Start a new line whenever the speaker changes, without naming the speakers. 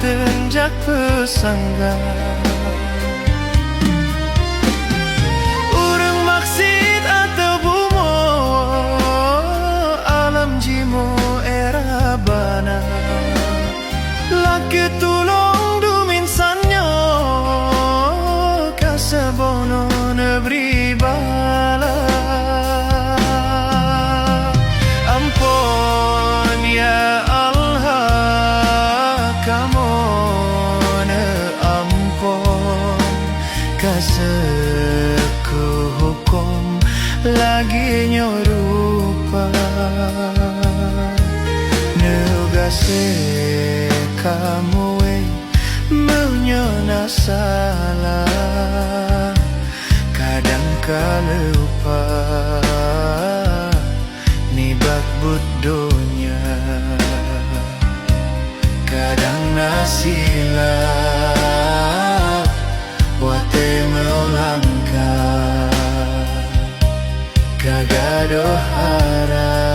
tenjak pesangga urang maksud atau bumo alam jimu era bana laki tulong duminsannya kasabono nebri bala ampun ya Allah kamu ampun kaseku hukum lagi nyorupa negase kamu menyona salah kadang kalupa nibak budonya kadang nasilap wate melangkah kagado harap